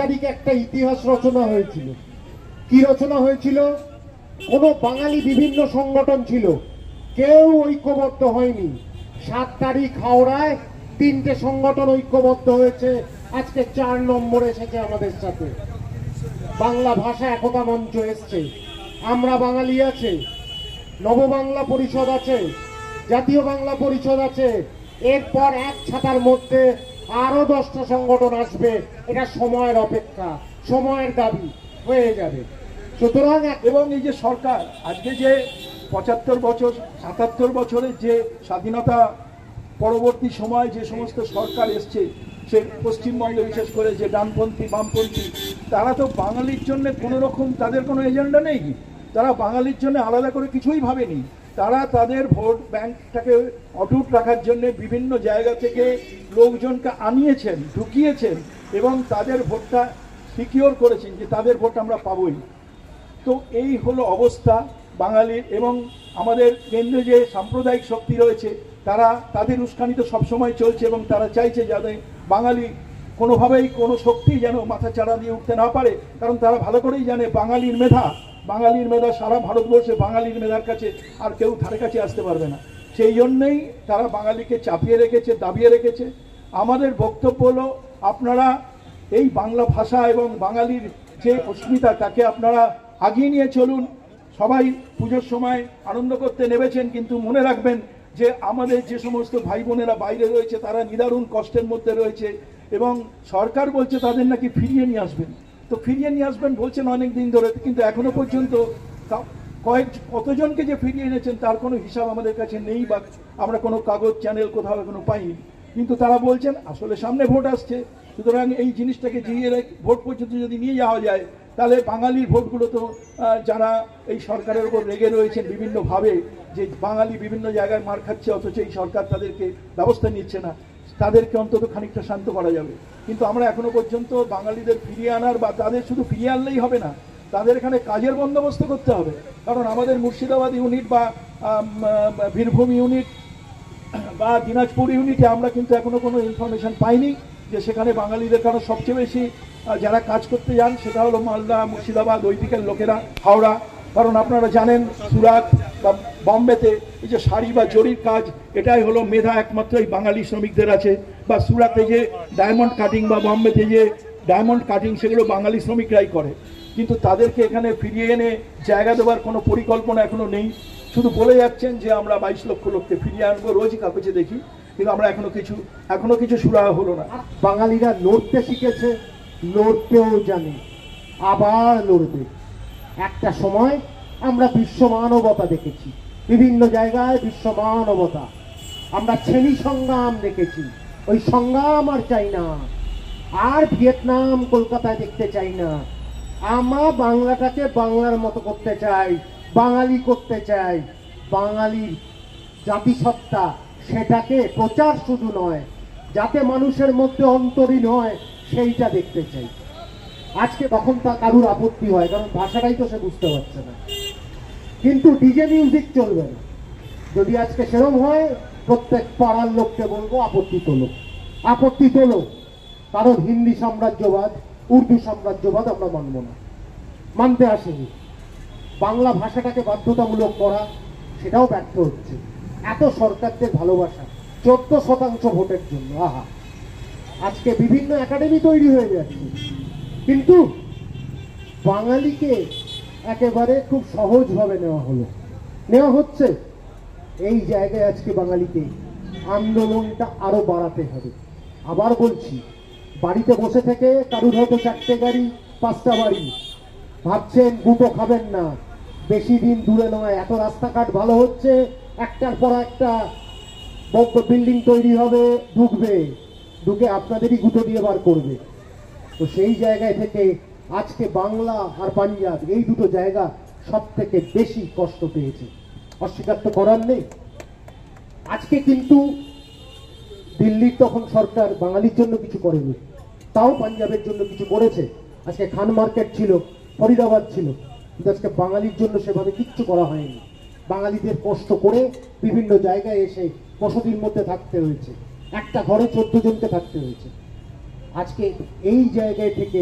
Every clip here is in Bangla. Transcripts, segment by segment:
তারিখে একটা ইতিহাস রচনা হয়েছিল। কি রচনা হয়েছিল? কোনো বাঙালি বিভিন্ন সংগঠন ছিল, কেউ ঐক্যবদ্ধ হয়নি। 7 তারিখ হাওড়ায় 3টে সংগঠন ঐক্যবদ্ধ হয়েছে, আজকে 4 নম্বরে এসেছে আমাদের সাথে। বাংলা ভাষা একতা মঞ্চ এসছে, আমরা বাঙালি আছে, নববাংলা পরিষদ আছে, জাতীয় বাংলা পরিষদ আছে। এরপর এক ছাতার মধ্যে আরো 10টা সংগঠন আসবে। এটা সময়ের অপেক্ষা, সময়ের দাবি হয়ে যাবে। সুতরাং এবং এই যে সরকার আজকে যে 75 বছর 77 বছরের যে স্বাধীনতা পরবর্তী সময় যে সমস্ত সরকার এসছে, সে পশ্চিমবঙ্গে বিশেষ করে যে ডানপন্থী বামপন্থী, তারা তো বাঙালির জন্য কোনো রকম তাদের কোনো এজেন্ডা নেই। তারা বাঙালির জন্য আলাদা করে কিছুই ভাবেনি। তারা তাদের ভোট ব্যাংকটাকে অটুট রাখার জন্য বিভিন্ন জায়গা থেকে লোকজনকে আনিয়েছেন, ঢুকিয়েছেন এবং তাদের ভোটটা সিকিওর করেছেন যে তাদের ভোট আমরা পাবই। তো এই হলো অবস্থা বাঙালির। এবং আমাদের কেন্দ্রে যে সাম্প্রদায়িক শক্তি রয়েছে, তারা তাদের উস্কানি তো সবসময় চলছে এবং তারা চাইছে যাতে বাঙালি কোনোভাবেই কোনো শক্তি যেন মাথা চাড়া দিয়ে উঠতে না পারে। কারণ তারা ভালো করেই জানে বাঙালির মেধা সারা ভারতবর্ষে বাঙালির মেধার কাছে আর কেউ ধারে কাছে আসতে পারবে না। সেই জন্যেই তারা বাঙালিকে চাপিয়ে রেখেছে, দাবিয়ে রেখেছে। আমাদের বক্তব্য হলো, আপনারা এই বাংলা ভাষা এবং বাঙালির যে অস্মিতা, তাকে আপনারা আগিয়ে নিয়ে চলুন। সবাই পুজোর সময় আনন্দ করতে নেমেছেন, কিন্তু মনে রাখবেন যে আমাদের যে সমস্ত ভাই বোনেরা বাইরে রয়েছে, তারা নিদারুণ কষ্টের মধ্যে রয়েছে এবং সরকার বলছে তাদের নাকি ফিরিয়ে নিয়ে আসবেন। তো ফিরিয়ে নিয়ে আসবেন বলছেন অনেক দিন ধরে, কিন্তু এখনো পর্যন্ত কতজনকে যে ফিরিয়ে এনেছেন তার কোনো হিসাব আমাদের কাছে নেই, বা আমরা কোনো কাগজ চ্যানেল কোথাও এখনো পাইনি। কিন্তু তারা বলছেন আসলে সামনে ভোট আসছে, সুতরাং এই জিনিসটাকে জিইয়ে ভোট পর্যন্ত যদি নিয়ে যাওয়া যায়, তাহলে বাঙালির ভোটগুলো তো যারা এই সরকারের উপর রেগে রয়েছেন বিভিন্নভাবে, যে বাঙালি বিভিন্ন জায়গায় মার খাচ্ছে অথচ এই সরকার তাদেরকে ব্যবস্থা নিচ্ছে না, তাদেরকে অন্তত খানিকটা শান্ত করা যাবে। কিন্তু আমরা এখনো পর্যন্ত বাঙালিদের ফিরিয়ে আনার, বা তাদের শুধু ফিরিয়ে আনলেই হবে না, তাদের এখানে কাজের বন্দোবস্ত করতে হবে। কারণ আমাদের মুর্শিদাবাদ ইউনিট বা বীরভূম ইউনিট বা দিনাজপুর ইউনিটে আমরা কিন্তু এখনো কোনো ইনফরমেশন পাইনি যে সেখানে বাঙালিদের, কারণ সবচেয়ে বেশি যারা কাজ করতে যান সেটা হলো মালদা, মুর্শিদাবাদ, ওই দিকের লোকেরা, হাওড়া। কারণ আপনারা জানেন সুরাট বা বম্বেতে এই যে শাড়ি বা জরির কাজ, এটাই হলো মেধা একমাত্র এই বাঙালি শ্রমিকদের আছে। বা সুরাটে যে ডায়মন্ড কাটিং বা বম্বেতে যে ডায়মন্ড কাটিং, সেগুলো বাঙালি শ্রমিকরাই করে। কিন্তু তাদেরকে এখানে ফিরিয়ে এনে জায়গা দেওয়ার কোনো পরিকল্পনা এখনো নেই। শুধু বলে যাচ্ছেন যে আমরা 22 লক্ষ লোককে ফিরিয়ে আনবো, রোজই কাগজে দেখি, কিন্তু আমরা এখনো কিছু সুরাহা হলো না। বাঙালিরা লড়তে শিখেছে, লড়তেও জানে, আবার লড়বে। একটা সময় আমরা বিশ্ব মানবতা দেখেছি, বিভিন্ন জায়গায় বিশ্ব মানবতা, আমরা শ্রেণী সংগ্রাম দেখেছি। ওই সংগ্রাম আর চাই না, আর ভিয়েতনাম কলকাতায় দেখতে চাই না। আমরা বাংলাটাকে বাংলার মতো করতে চাই, বাঙালি করতে চাই। বাঙালির জাতিসত্তা, সেটাকে প্রচার শুধু নয়, যাতে মানুষের মধ্যে অন্তরীণ হয়, সেইটা দেখতে চাই। আজকে তখন তা কারুর আপত্তি হয়, কারণ ভাষাটাই তো সে বুঝতে পারছে না। কিন্তু ডিজে মিউজিক চলবে না। যদি আজকে সেরকম হয়, প্রত্যেক পাড়ার লোককে বলবো আপত্তি তোলো, আপত্তি তোলো। কারণ হিন্দি সাম্রাজ্যবাদ, উর্দু সাম্রাজ্যবাদ আমরা মানব না, মানতে আসেনি। বাংলা ভাষাটাকে বাধ্যতামূলক করা, সেটাও ব্যর্থ হচ্ছে। এত সরকারদের ভালোবাসা 14% ভোটের জন্য, আহা! আজকে বিভিন্ন একাডেমি তৈরি হয়ে যাচ্ছে, কিন্তু বাঙালিকে একেবারে খুব সহজভাবে নেওয়া হচ্ছে। এই জায়গায় আজকে বাঙালিকে আন্দোলনটা আরো বাড়াতে হবে। আবার বলছি, বাড়িতে বসে থেকে কারুর হয়তো 4টে গাড়ি, 5টা বাড়ি, ভাবছেন গুটো খাবেন না, বেশি দিন দূরে নয়। এত রাস্তাঘাট ভালো হচ্ছে, একটার পর একটা বিল্ডিং তৈরি হবে, ঢুকে আপনাদেরই গুটো দিয়ে বার করবে। তো সেই জায়গায় থেকে আজকে বাংলা আর পাঞ্জাব, এই দুটো জায়গা সব থেকে বেশি কষ্ট পেয়েছে, অস্বীকার তো করার নেই। আজকে কিন্তু দিল্লির তখন সরকার বাঙালির জন্য কিছু করেনি, তাও পাঞ্জাবের জন্য কিছু করেছে। আজকে খান মার্কেট ছিল, ফরিদাবাদ ছিল, কিন্তু আজকে বাঙালির জন্য সেভাবে কিচ্ছু করা হয়নি। বাঙালিদের কষ্ট করে বিভিন্ন জায়গায় এসে বসতির মধ্যে থাকতে হয়েছে, একটা ঘরে 14 জনকে থাকতে হয়েছে। আজকে এই জায়গায় থেকে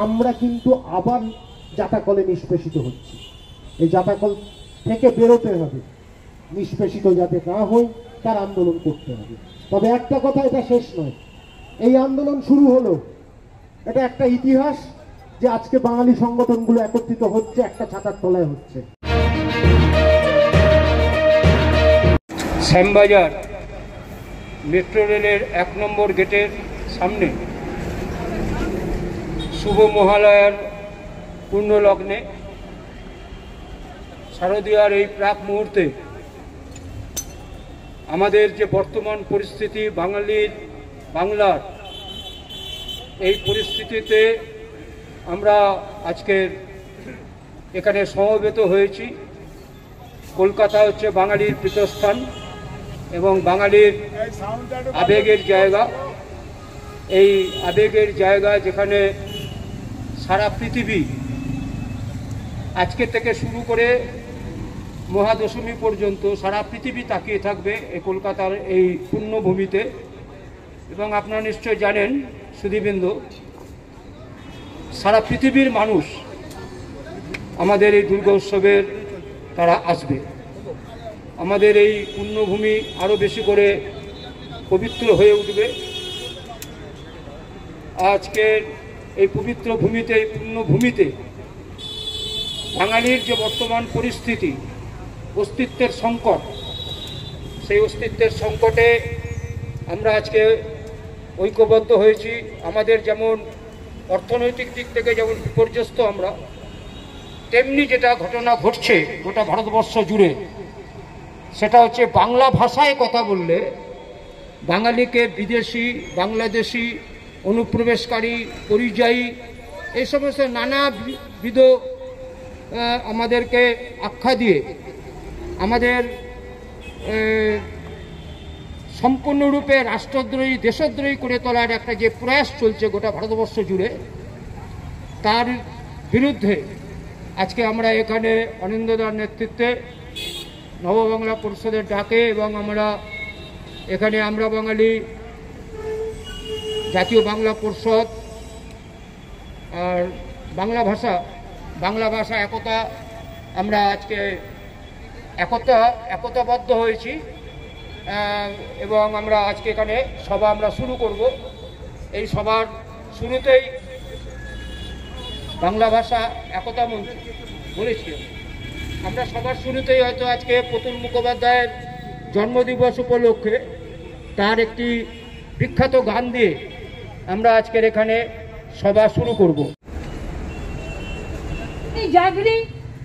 আমরা কিন্তু আবার জাটাকলে নিষ্পেষিত হচ্ছি। এই জাটাকল থেকে বেরোতে হবে, নিষ্পেষিত যাতে না হই তার আন্দোলন করতে হবে। তবে একটা কথা, এটা শেষ নয়, এই আন্দোলন শুরু হলো, এটা একটা ইতিহাস যে আজকে বাঙালি সংগঠনগুলো একত্রিত হচ্ছে, একটা ছাতার তলায় হচ্ছে। শ্যামবাজার মেট্রো রেলের 1 নম্বর গেটের সামনে শুভ মহালয়ার পূর্ণ লগ্নে শারদীয়ার এই প্রাক মুহূর্তে আমাদের যে বর্তমান পরিস্থিতি বাংলার এই পরিস্থিতিতে আমরা আজকের এখানে সমবেত হয়েছি। কলকাতা হচ্ছে বাঙালির পীঠস্থান এবং বাঙালির আবেগের জায়গা। এই আবেগের জায়গা যেখানে সারা পৃথিবী আজকে থেকে শুরু করে মহাদশমী পর্যন্ত সারা পৃথিবী তাকিয়ে থাকবে এই কলকাতার এই পুণ্যভূমিতে। এবং আপনারা নিশ্চয় জানেন সুধীবৃন্দ, সারা পৃথিবীর মানুষ আমাদের এই দুর্গা উৎসবের তারা আসবে। আমাদের এই পুণ্যভূমি আরও বেশি করে পবিত্র হয়ে উঠবে। আজকের এই পবিত্র ভূমিতে, এই পুণ্যভূমিতে বাঙালির যে বর্তমান পরিস্থিতি, অস্তিত্বের সংকট, সেই অস্তিত্বের সংকটে আমরা আজকে ঐক্যবদ্ধ হয়েছি। আমাদের যেমন অর্থনৈতিক দিক থেকে যেমন বিপর্যস্ত আমরা, তেমনি যেটা ঘটনা ঘটছে গোটা ভারতবর্ষ জুড়ে, সেটা হচ্ছে বাংলা ভাষায় কথা বললে বাঙালিকে বিদেশি, বাংলাদেশি, অনুপ্রবেশকারী, পরিযায়ী, এই সমস্ত নানাবিধ আমাদেরকে আখ্যা দিয়ে আমাদের সম্পূর্ণরূপে রাষ্ট্রদ্রোহী, দেশদ্রোহী করে তোলার একটা যে প্রয়াস চলছে গোটা ভারতবর্ষ জুড়ে, তার বিরুদ্ধে আজকে আমরা এখানে অনিন্দ্যদার নেতৃত্বে নববাংলা পরিষদের ডাকে এবং আমরা বাঙালি জাতীয় বাংলা পরিষদ আর বাংলা ভাষা একতা, আমরা আজকে একতাবদ্ধ হয়েছি এবং আমরা আজকে এখানে সভা আমরা শুরু করব। এই সভার শুরুতেই বাংলা ভাষা একতা মঞ্চ বলেছি, আমরা সবার শুরুতেই হয়তো আজকে প্রতুল মুখোপাধ্যায়ের জন্মদিবস উপলক্ষে তার একটি বিখ্যাত গান দিয়ে আমরা আজকের এখানে সভা শুরু করব। এই জাগরি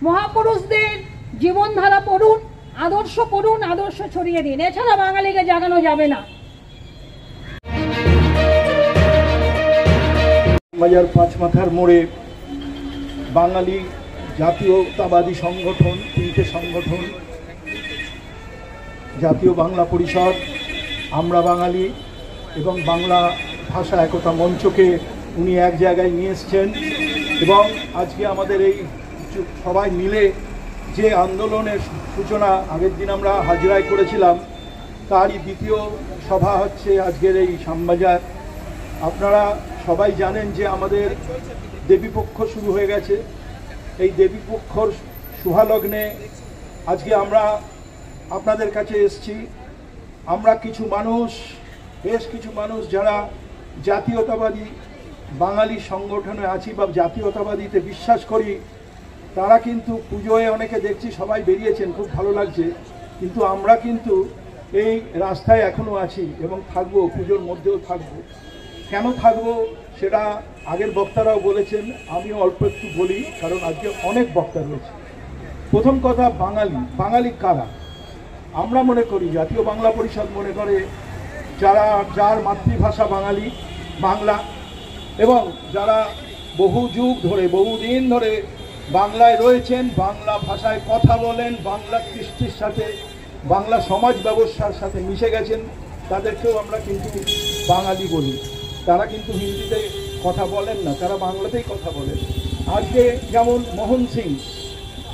মহাপুরুষদের জীবনধারা পড়ুন, আদর্শ ছড়িয়ে দিন, এছাড়া বাঙালিকে জাগানো যাবে না। বাজার 5 মাথার মোড়ে বাঙালি জাতীয়তাবাদী সংগঠন, 3টে সংগঠন, জাতীয় বাংলা পরিষদ, আমরা বাঙালি এবং বাংলা ভাষা একতা মঞ্চকে উনি এক জায়গায় নিয়ে এসছেন। এবং আজকে আমাদের এই সবাই মিলে যে আন্দোলনের সূচনা আগের দিন আমরা হাজরায় করেছিলাম, তারই দ্বিতীয় সভা হচ্ছে আজকের এই শ্যামবাজার। আপনারা সবাই জানেন যে আমাদের দেবীপক্ষ শুরু হয়ে গেছে। এই দেবীপক্ষর শুভালগ্নে আজকে আমরা আপনাদের কাছে এসেছি। আমরা বেশ কিছু মানুষ যারা জাতীয়তাবাদী বাঙালি সংগঠনে আছি বা জাতীয়তাবাদীতে বিশ্বাস করি, তারা কিন্তু পুজোয় অনেকে দেখছি সবাই বেরিয়েছেন, খুব ভালো লাগছে। কিন্তু আমরা কিন্তু এই রাস্তায় এখনও আছি এবং থাকবো, পুজোর মধ্যেও থাকবো। কেন থাকবো সেটা আগের বক্তারাও বলেছেন, আমিও অল্প একটু বলি, কারণ আজকে অনেক বক্তা রয়েছে। প্রথম কথা, বাঙালি কারা? আমরা মনে করি, জাতীয় বাংলা পরিষদ মনে করে, যার মাতৃভাষা বাংলা এবং যারা বহুদিন ধরে বাংলায় রয়েছেন, বাংলা ভাষায় কথা বলেন, বাংলা কৃষ্টির সাথে, বাংলা সমাজ ব্যবস্থার সাথে মিশে গেছেন, তাদেরকেও আমরা কিন্তু বাঙালি বলি। তারা কিন্তু হিন্দিতে কথা বলেন না, তারা বাংলাতেই কথা বলেন। আজকে যেমন মোহন সিং,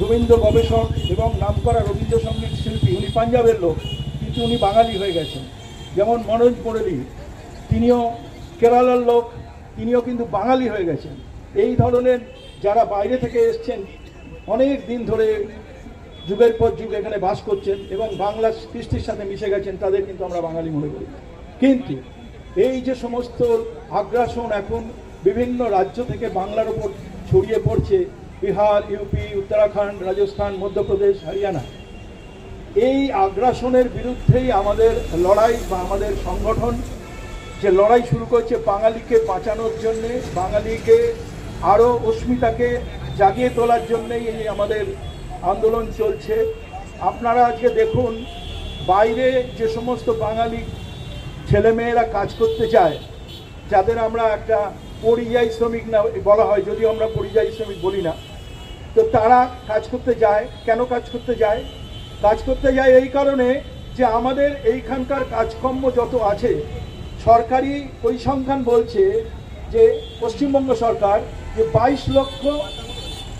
রবীন্দ্র গবেষক এবং নামকরা রবীন্দ্রসঙ্গীত শিল্পী, উনি পাঞ্জাবের লোক কিন্তু উনি বাঙালি হয়ে গেছেন। যেমন মনোজ মুরলী, তিনিও কেরালার লোক, তিনিও কিন্তু বাঙালি হয়ে গেছেন। এই ধরনের যারা বাইরে থেকে এসছেন, অনেক দিন ধরে যুগের পর যুগ এখানে বাস করছেন এবং বাংলা কৃষ্টির সাথে মিশে গেছেন, তাদের কিন্তু আমরা বাঙালি মনে করি। কিন্তু এই যে সমস্ত আগ্রাসন এখন বিভিন্ন রাজ্য থেকে বাংলার ওপর ছড়িয়ে পড়ছে, বিহার, ইউপি, উত্তরাখণ্ড, রাজস্থান, মধ্যপ্রদেশ, হরিয়ানা, এই আগ্রাসনের বিরুদ্ধেই আমাদের লড়াই বা আমাদের সংগঠন যে লড়াই শুরু করেছে বাঙালিকে বাঁচানোর জন্যে, বাঙালিকে আরও অস্মিতাকে জাগিয়ে তোলার জন্যই এই আমাদের আন্দোলন চলছে। আপনারা আজকে দেখুন, বাইরে যে সমস্ত বাঙালি ছেলেমেয়েরা কাজ করতে যায়, যাদের আমরা একটা পরিযায়ী শ্রমিক না বলা হয়, যদিও আমরা পরিযায়ী শ্রমিক বলি না, তো তারা কাজ করতে যায়। কেন কাজ করতে যায়? কাজ করতে যায় এই কারণে যে আমাদের এইখানকার কাজকর্ম যত আছে, সরকারি পরিসংখ্যান বলছে যে পশ্চিমবঙ্গ সরকার যে 22 লক্ষ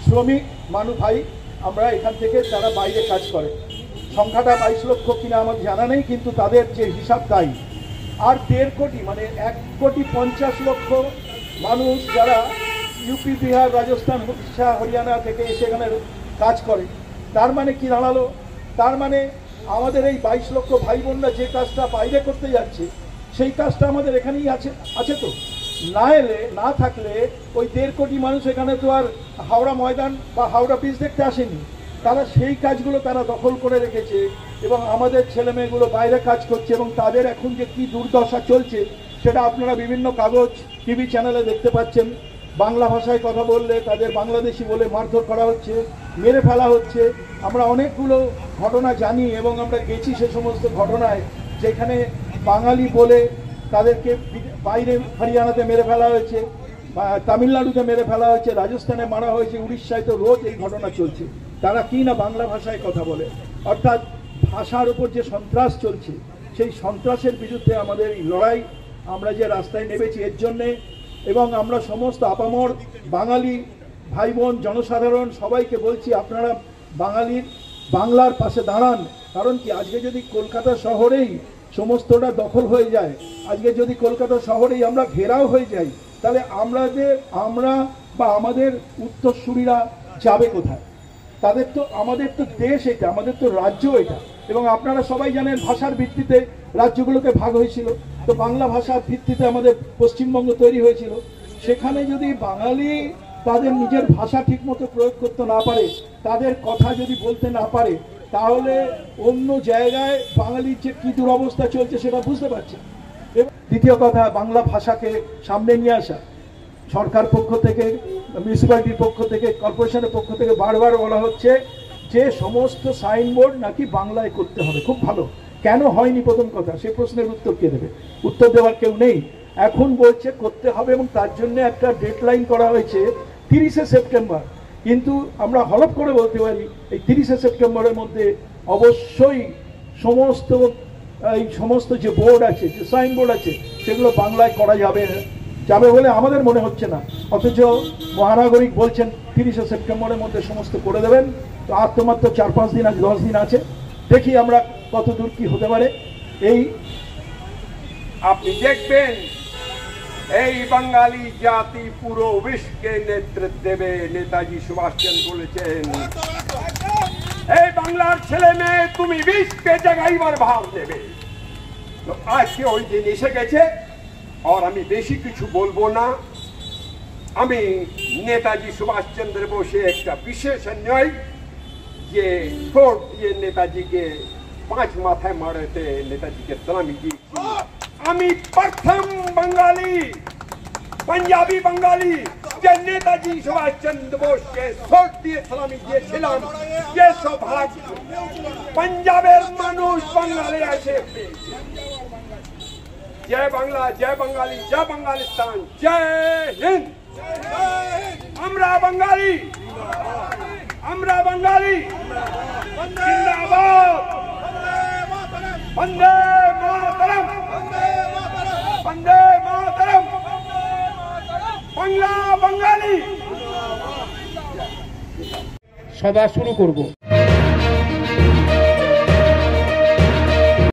শ্রমিক ভাই আমরা এখান থেকে তারা বাইরে কাজ করে। সংখ্যাটা 22 লক্ষ কিনা আমার জানা নেই, কিন্তু তাদের যে হিসাব তাই। আর 1.5 কোটি মানে 1,50,00,000 মানুষ যারা ইউপি, বিহার, রাজস্থান, উড়িষ্যা, হরিয়ানা থেকে এসে এখানে কাজ করে। তার মানে কি দাঁড়ালো? তার মানে আমাদের এই 22 লক্ষ ভাই বোনরা যে কাজটা বাইরে করতে যাচ্ছে, সেই কাজটা আমাদের এখানেই আছে তো। না এলে, না থাকলে ওই 1.5 কোটি মানুষ এখানে তো আর হাওড়া ময়দান বা হাওড়া ব্রিজ দেখতে আসেনি। তারা সেই কাজগুলো তারা দখল করে রেখেছে এবং আমাদের ছেলেমেয়েগুলো বাইরে কাজ করছে এবং তাদের এখন যে কী দুর্দশা চলছে সেটা আপনারা বিভিন্ন কাগজ, টিভি চ্যানেলে দেখতে পাচ্ছেন। বাংলা ভাষায় কথা বললে তাদের বাংলাদেশি বলে মারধর করা হচ্ছে, মেরে ফেলা হচ্ছে। আমরা অনেকগুলো ঘটনা জানি এবং আমরা গেছি সে সমস্ত ঘটনায়, যেখানে বাঙালি বলে তাদেরকে বাইরে হরিয়ানাতে মেরে ফেলা হয়েছে, তামিলনাড়ুতে মেরে ফেলা হয়েছে, রাজস্থানে মারা হয়েছে, উড়িষ্যায় তো রোজ এই ঘটনা চলছে। তারা কি না বাংলা ভাষায় কথা বলে। অর্থাৎ ভাষার উপর যে সন্ত্রাস চলছে, সেই সন্ত্রাসের বিরুদ্ধে আমাদের এই লড়াই, আমরা যে রাস্তায় নেমেছি এর জন্যে। এবং আমরা সমস্ত আপামর বাঙালি ভাই বোন, জনসাধারণ সবাইকে বলছি, আপনারা বাংলার পাশে দাঁড়ান। কারণ কি, আজকে যদি কলকাতা শহরেই সমস্তটা দখল হয়ে যায়, আজকে যদি কলকাতা শহরেই আমরা ঘেরাও হয়ে যাই, তাহলে আমরা বা আমাদের উত্তরসূরিরা যাবে কোথায়? আমাদের তো দেশ এটা, আমাদের তো রাজ্য এটা। এবং আপনারা সবাই জানেন ভাষার ভিত্তিতে রাজ্যগুলোকে ভাগ হয়েছিল। তো বাংলা ভাষার ভিত্তিতে আমাদের পশ্চিমবঙ্গ তৈরি হয়েছিল। সেখানে যদি বাঙালি তাদের নিজের ভাষা ঠিকমতো প্রয়োগ করতে না পারে, তাদের কথা যদি বলতে না পারে, তাহলে অন্য জায়গায় বাঙালির যে কী দুরবস্থা চলছে সেটা বুঝতে পারছে। এবং দ্বিতীয় কথা, বাংলা ভাষাকে সামনে নিয়ে আসা। সরকার পক্ষ থেকে, মিউনিসিপ্যালিটির পক্ষ থেকে, কর্পোরেশনের পক্ষ থেকে বারবার বলা হচ্ছে যে সমস্ত সাইনবোর্ড নাকি বাংলায় করতে হবে। খুব ভালো, কেন হয়নি প্রথম কথা, সে প্রশ্নের উত্তর কে দেবে? উত্তর দেওয়ার কেউ নেই। এখন বলছে করতে হবে এবং তার জন্য একটা ডেডলাইন করা হয়েছে 30শে সেপ্টেম্বর। কিন্তু আমরা হলফ করে বলতে পারি এই 30শে সেপ্টেম্বরের মধ্যে অবশ্যই সমস্ত যে বোর্ড আছে, যে সাইনবোর্ড আছে, সেগুলো বাংলায় করা যাবে বলে আমাদের মনে হচ্ছে না। অথচ মহানাগরিক বলছেন 30শে সেপ্টেম্বরের মধ্যে সমস্ত করে দেবেন। তো আর তো মাত্র 4-5 দিন আছে, 10 দিন আছে, দেখি আমরা কত দূর কি হতে পারে। এই আপনি দেখবেন এই বাঙালি জাতি পুরো বিশ্বকে নেতৃত্ব দেবে। নেতাজি সুভাষচন্দ্র বলেছেন, এই বাংলার ছেলে মেয়ে তুমি বিশ্বকে জাগাইবার ভাব দেবে। তো আজকে ওই দিন এসে গেছে। আর আমি বেশি কিছু বলবো না। আমি নেতাজি সুভাষচন্দ্র বসে একটা বিশেষ অন্যায় যে ঠোঁট দিয়ে নেতাজিকে 5 মাথায় মারতে নেতাজিকে সালামি দিয়েছি। আমি প্রথম বাঙালি, পাঞ্জাবি বাঙালি, যে নেতাজি সুভাষচন্দ্র বোসকে ঠোঁট দিয়ে সালামি দিয়েছিলাম। যে সৌভাগ্য পাঞ্জাবের মানুষ বাঙালি এসে পেয়েছে। জয় বাংলা, জয় বাঙালি, জয় বাঙালিস্তান, জয় হিন্দ। আমরা বাঙালি, আমরা বাঙালি, জিন্দাবাদ, বন্দে মাতরম, বন্দে মাতরম, বাংলা বাঙালি। সভা শুরু করব।